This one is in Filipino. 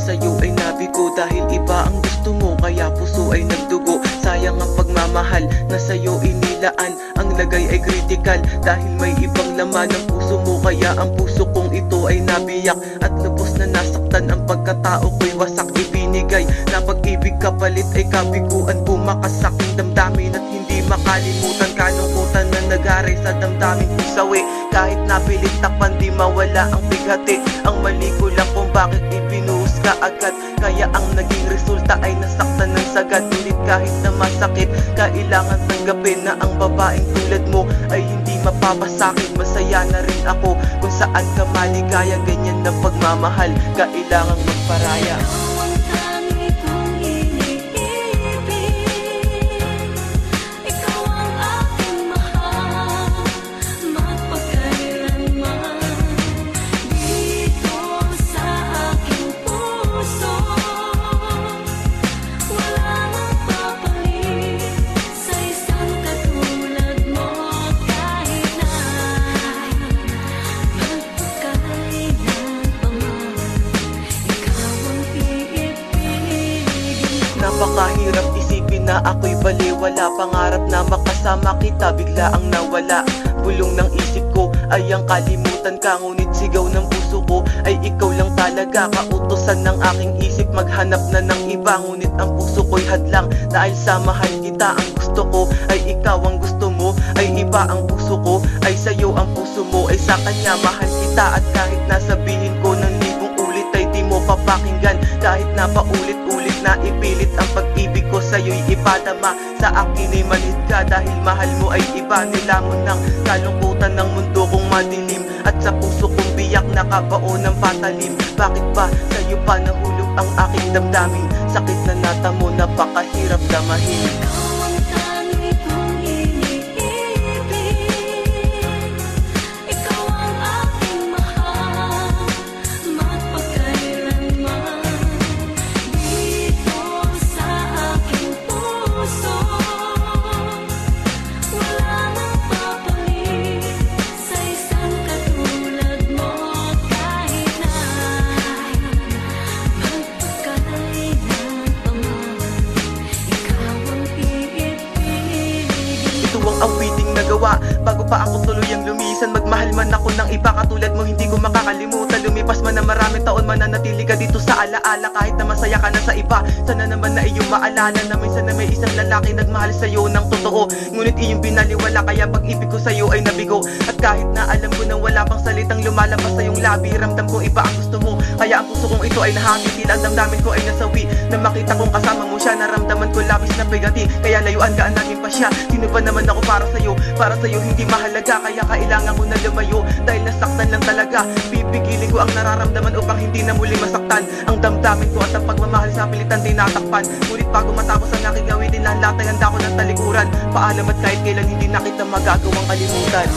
sa'yo ay nabigo. Dahil iba ang gusto mo, kaya puso ay nagdugo. Sayang ang pagmamahal na sa'yo inilaan. Ang lagay ay critical dahil may ibang laman ang puso mo. Kaya ang puso kong ito ay nabiyak at lubos na nasaktan. Ang pagkatao ko'y wasak ibinigay na pag-ibig kapalit ay kabiguan. Bumakas aking damdamin at hindi makalimutan. Kalungkutan na nagari sa damdamin kong sawi. Kahit napilit takpan di mawala ang bighati. Ang mali ko lang kung bakit ibinuhos ka agad. Kaya ang naging resulta ay nasaktan ng sagad. Ngunit kahit na masakit, kailangan tanggapin na ang babaeng tulad mo ay hindi mapapasakin. Masaya na rin ako kung saan ka maligaya. Ganyan na pagmamahal, kailangang magparaya. Napakahirap isipin na ako'y baliwala. Pangarap na makasama kita, bigla ang nawala. Bulong ng isip ko ay ang kalimutan ka. Ngunit sigaw ng puso ko ay ikaw lang talaga. Kautosan ng aking isip maghanap na ng iba. Ngunit ang puso ko'y hadlang dahil sa mahal kita. Ang gusto ko ay ikaw, ang gusto mo ay iba. Ang puso ko ay sa'yo, ang puso mo ay sa kanya. Mahal kita at kahit nasabihin ko ng libong ulit ay di mo papakinggan. Kahit na paulit-ulit na ipilit ang pag-ibig ko sa'yo'y ipadama. Sa akin ay malit ka dahil mahal mo ay iba. Nilamon ng kalungkutan ng mundo kong madilim at sa puso kong biyak nakabaon ng patalim. Bakit ba sa'yo pa nahulog ang aking damdamin? Sakit na natamo, napakahirap damahin. Ang awiting nagawa bago pa ako tuluyang lumisan. Magmahal man ako ng iba katulad mo, hindi ko makakalimutan. Lumipas man na maraming taon, mananatili ka dito sa alaala. Kahit na masaya ka na sa iba, sana naman na iyong maalala na minsan na may isang lalaki nagmahal sa'yo ng totoo. Ngunit iyong binaliwala, kaya pag-ibig ko sa'yo ay nabigo. At kahit na alam ko nang wala pang salitang lumalabas sa iyong labi, ramdam ko iba ang gusto mo. Kaya ang puso kong ito ay nahati, tila ang damdamin ko ay nasawi. Na makita kong kasama mo siya, naramdaman ko labis na bigati. Kaya layuan ka ang naging pa siya. Sino ba naman ako para sa'yo hindi mahalaga. Kaya kailangan ko na lumayo dahil nasaktan lang talaga. Pipigilin ko ang nararamdaman upang hindi na muli masaktan ang damdamin ko at ang pagmamahal sa pilitan di natakpan. Ngunit bago matapos ang aking gawin, lahat ay handa ko ng talikuran. Paalam at kahit kailan hindi na kita magagawang kalimutan.